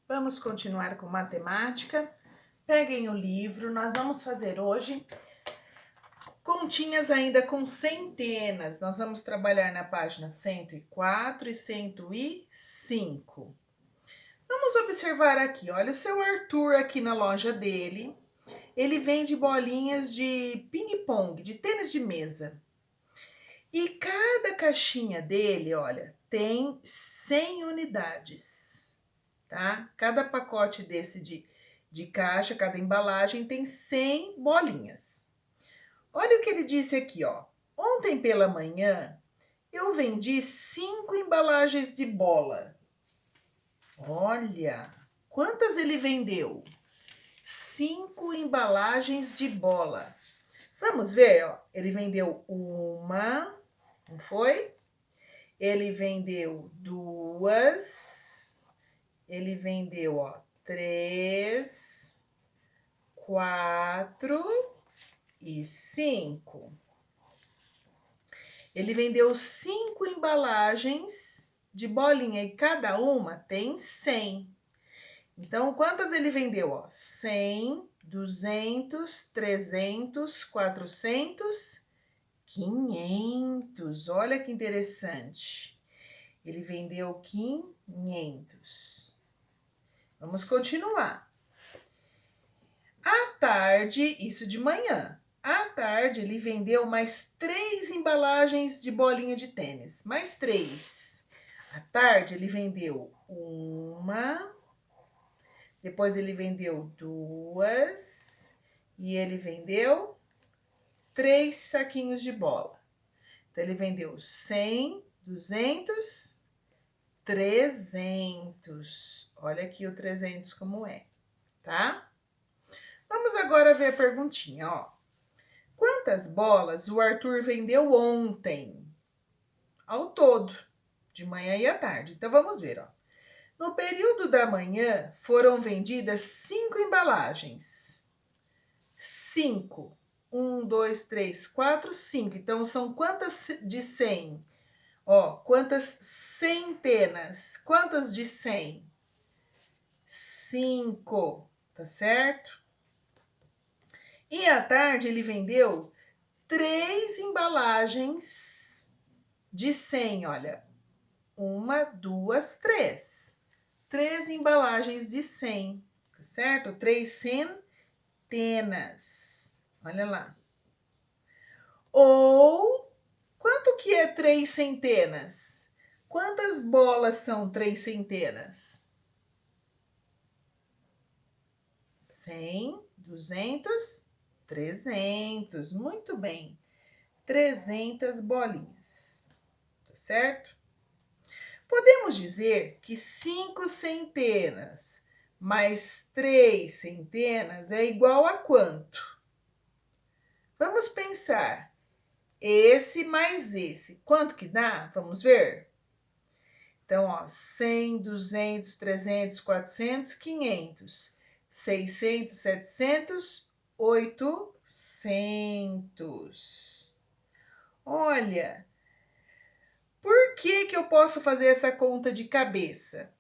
Vamos continuar com matemática. Peguem o livro, nós vamos fazer hoje continhas ainda com centenas. Nós vamos trabalhar na página 104 e 105. Vamos observar aqui, olha o seu Arthur aqui na loja dele. Ele vende bolinhas de ping-pong, de tênis de mesa. E cada caixinha dele, olha, tem 100 unidades, tá? Cada pacote desse de caixa, cada embalagem tem 100 bolinhas. Olha o que ele disse aqui, ó. Ontem pela manhã, eu vendi 5 embalagens de bola. Olha, quantas ele vendeu? 5 embalagens de bola. Vamos ver, ó. Ele vendeu uma, não foi? Ele vendeu duas. Ele vendeu, ó, 3, 4 e 5. Ele vendeu 5 embalagens de bolinha e cada uma tem 100. Então, quantas ele vendeu? Ó? 100, 200, 300, 400, 500. Olha que interessante. Ele vendeu 500. Vamos continuar. À tarde, isso de manhã. À tarde, ele vendeu mais 3 embalagens de bolinha de tênis. Mais 3. À tarde, ele vendeu uma. Depois, ele vendeu 2. E ele vendeu 3 saquinhos de bola. Então, ele vendeu 100, 200, 300. Olha aqui o 300 como é, tá? Vamos agora ver a perguntinha, ó. Quantas bolas o Arthur vendeu ontem? Ao todo, de manhã e à tarde. Então, vamos ver, ó. No período da manhã, foram vendidas 5 embalagens. 5. 1, 2, 3, 4, 5. Então, são quantas de 100? Ó, quantas centenas? Quantas de 100? 5, tá certo? E à tarde ele vendeu 3 embalagens de 100, olha. 1, 2, 3. 3 embalagens de 100, tá certo? 3 centenas. Olha lá. Ou, quanto que é 3 centenas? Quantas bolas são 3 centenas? 100, 200, 300. Muito bem. 300 bolinhas, tá certo? Podemos dizer que 5 centenas mais 3 centenas é igual a quanto? Vamos pensar. Esse mais esse. Quanto que dá? Vamos ver? Então, ó, 100, 200, 300, 400, 500, 600, 700, 800. Olha, por que eu posso fazer essa conta de cabeça?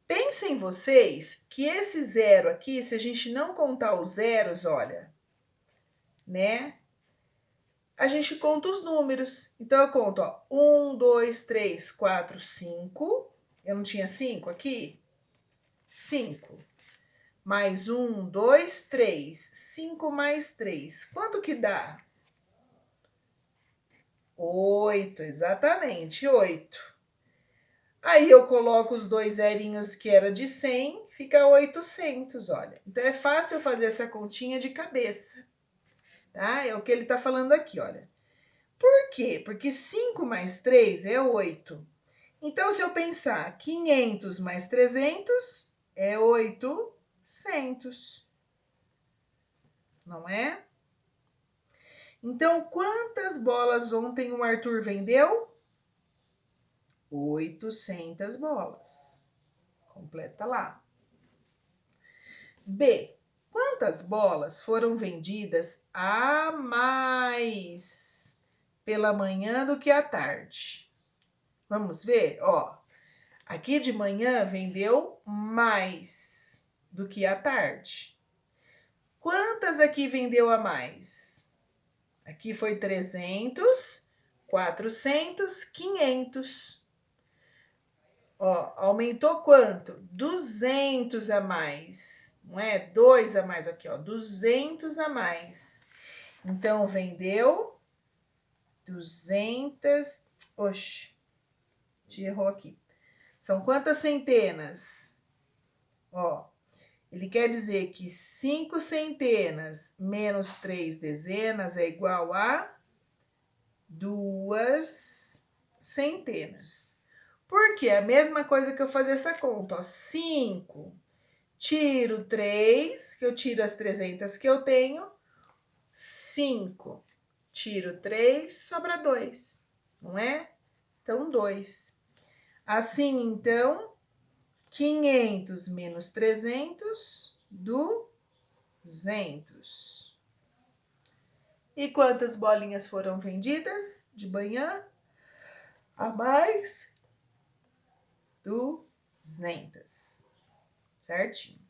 Pensem vocês que esse zero aqui, se a gente não contar os zeros, olha, né? A gente conta os números. Então, eu conto, ó, 1, 2, 3, 4, 5. Eu não tinha 5 aqui? 5. Mais 1, 2, 3. 5 mais 3. Quanto que dá? 8, exatamente, 8. Aí eu coloco os 2 zerinhos que era de 100, fica 800, olha. Então, é fácil fazer essa continha de cabeça, tá? É o que ele tá falando aqui, olha. Por quê? Porque 5 mais 3 é 8. Então, se eu pensar 500 mais 300, é 800. Não é? Então, quantas bolas ontem o Arthur vendeu? 800 bolas. Completa lá. B. Quantas bolas foram vendidas a mais pela manhã do que à tarde? Vamos ver, ó. Aqui de manhã vendeu mais do que à tarde. Quantas aqui vendeu a mais? Aqui foi 300, 400, 500. Ó, aumentou quanto? 200 a mais. Não é? 2 a mais aqui, ó. 200 a mais. Então, vendeu 200. Oxe, te errou aqui. São quantas centenas? Ó, ele quer dizer que 5 centenas menos 3 dezenas é igual a 2 centenas. Porque é a mesma coisa que eu fazer essa conta, ó. 5, tiro 3, que eu tiro as 300 que eu tenho. 5, tiro 3, sobra 2, não é? Então, 2. Assim, então, 500 menos 300, 200. E quantas bolinhas foram vendidas de manhã? A mais 200. Certinho.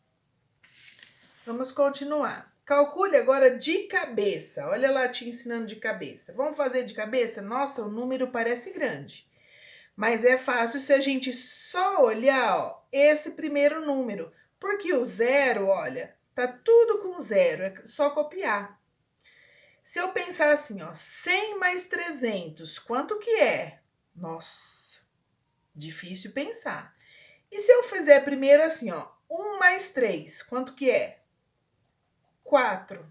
Vamos continuar. Calcule agora de cabeça. Olha lá, te ensinando de cabeça. Vamos fazer de cabeça? Nossa, o número parece grande. Mas é fácil se a gente só olhar, ó, esse primeiro número. Porque o zero, olha, tá tudo com zero. É só copiar. Se eu pensar assim, ó, 100 mais 300, quanto que é? Nossa, difícil pensar. E se eu fizer primeiro assim, ó, 1 mais 3, quanto que é? 4.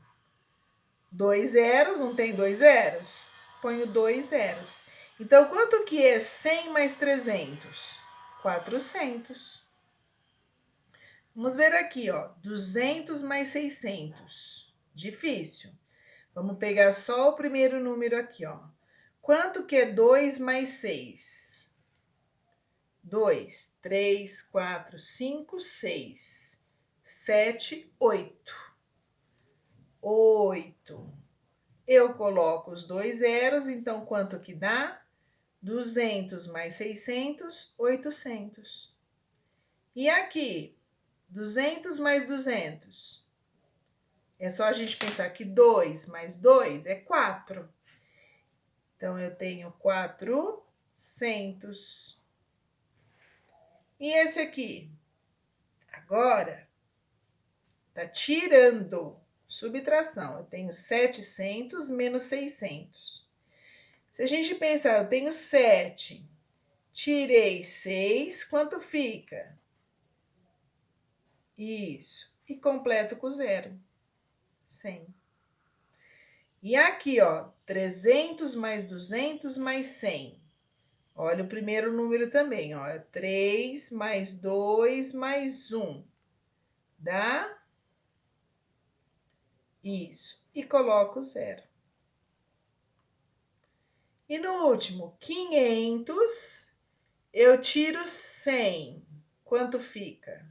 2 zeros, não tem 2 zeros? Ponho 2 zeros. Então, quanto que é 100 mais 300? 400. Vamos ver aqui, ó, 200 mais 600. Difícil. Vamos pegar só o primeiro número aqui, ó. Quanto que é 2 mais 6? 2, 3, 4, 5, 6, 7, 8. 8. Eu coloco os 2 zeros, então quanto que dá? 200 mais 600, 800. E aqui, 200 mais 200. É só a gente pensar que 2 mais 2 é 4. Então, eu tenho 400. E esse aqui? Agora, tá tirando. Subtração. Eu tenho 700 menos 600. Se a gente pensar, eu tenho 7, tirei 6, quanto fica? Isso. E completo com zero. 100. E aqui, ó, 300 mais 200 mais 100. Olha o primeiro número também, ó. 3 mais 2 mais 1. Dá? Isso. E coloco zero. E no último, 500, eu tiro 100. Quanto fica?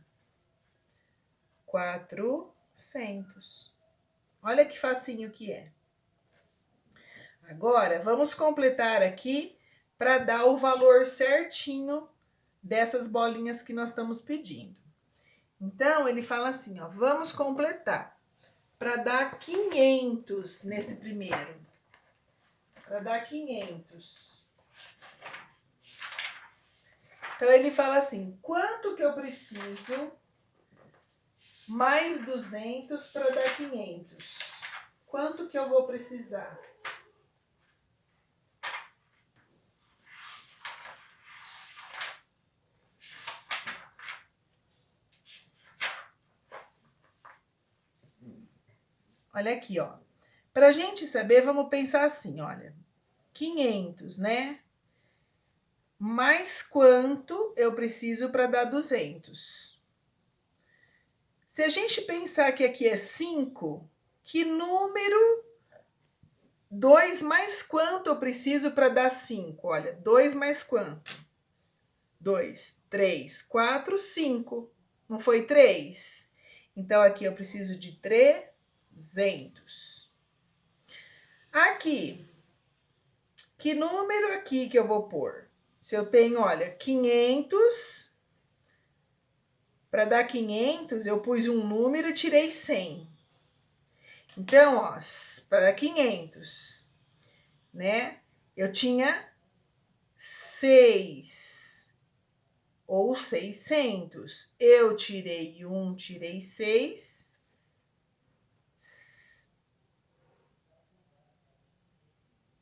400. Olha que facinho que é. Agora, vamos completar aqui para dar o valor certinho dessas bolinhas que nós estamos pedindo. Então, ele fala assim, ó, vamos completar para dar 500 nesse primeiro. Para dar 500. Então, ele fala assim, quanto que eu preciso mais 200 para dar 500? Quanto que eu vou precisar? Olha aqui, ó. Para a gente saber, vamos pensar assim, olha. 500, né? Mais quanto eu preciso para dar 200? Se a gente pensar que aqui é 5, que número 2 mais quanto eu preciso para dar 5? Olha, 2 mais quanto? 2, 3, 4, 5. Não foi 3? Então, aqui eu preciso de 300. Aqui, que número aqui que eu vou pôr? Se eu tenho, olha, 500, para dar 500, eu pus um número e tirei 100. Então, ó, para dar 500, né? Eu tinha 6 ou 600. Eu tirei 1, tirei 6.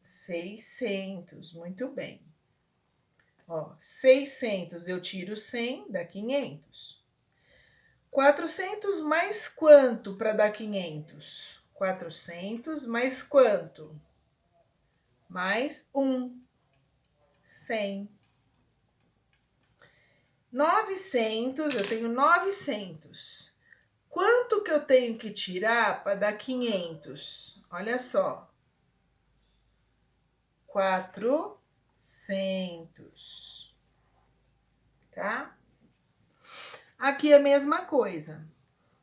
600, muito bem. Ó, 600 eu tiro 100, dá 500. 400 mais quanto para dar 500? 400 mais quanto? Mais 1, 100. 900, eu tenho 900. Quanto que eu tenho que tirar para dar 500? Olha só. 400. Tá? Aqui é a mesma coisa.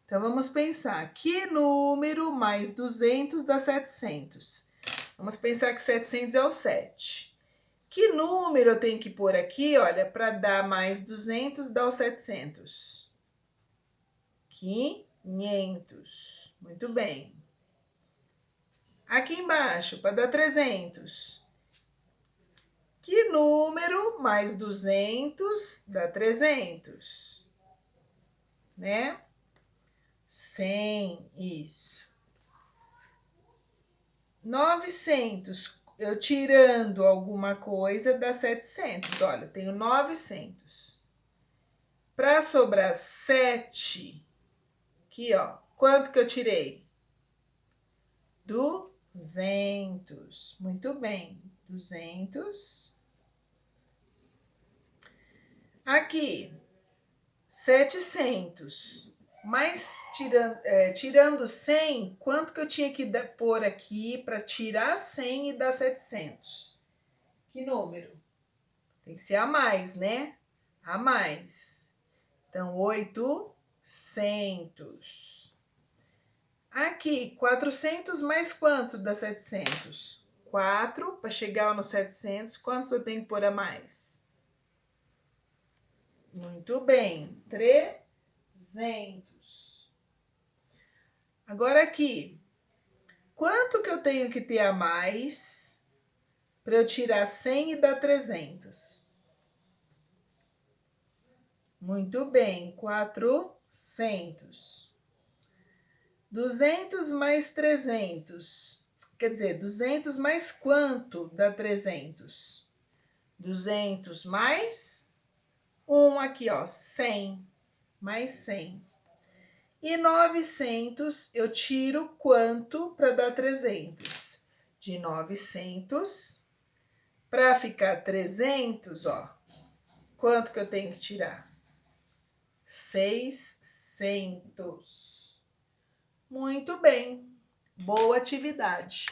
Então, vamos pensar. Que número mais 200 dá 700? Vamos pensar que 700 é o 7. Que número eu tenho que pôr aqui, olha, para dar mais 200 dá o 700? 500. Muito bem. Aqui embaixo, para dar 300. Que número mais 200 dá 300? Né? 100, isso. 900, eu tirando alguma coisa dá 700. Olha, eu tenho 900. Para sobrar 7, aqui, ó, quanto que eu tirei? 200. Muito bem, 200. Aqui, 700. Mas tirando 100, quanto que eu tinha que pôr aqui para tirar 100 e dar 700? Que número? Tem que ser a mais, né? A mais. Então, 800. Aqui, 400 mais quanto dá 700? 4, para chegar no 700, quantos eu tenho que pôr a mais? Muito bem, 300. Agora aqui, quanto que eu tenho que ter a mais para eu tirar 100 e dar 300? Muito bem, 400. 200 mais 300. Quer dizer, 200 mais quanto dá 300? 200 mais 1 aqui, ó, 100. Mais 100. E 900 eu tiro quanto para dar 300? De 900 para ficar 300, ó. Quanto que eu tenho que tirar? 600. Muito bem. Boa atividade.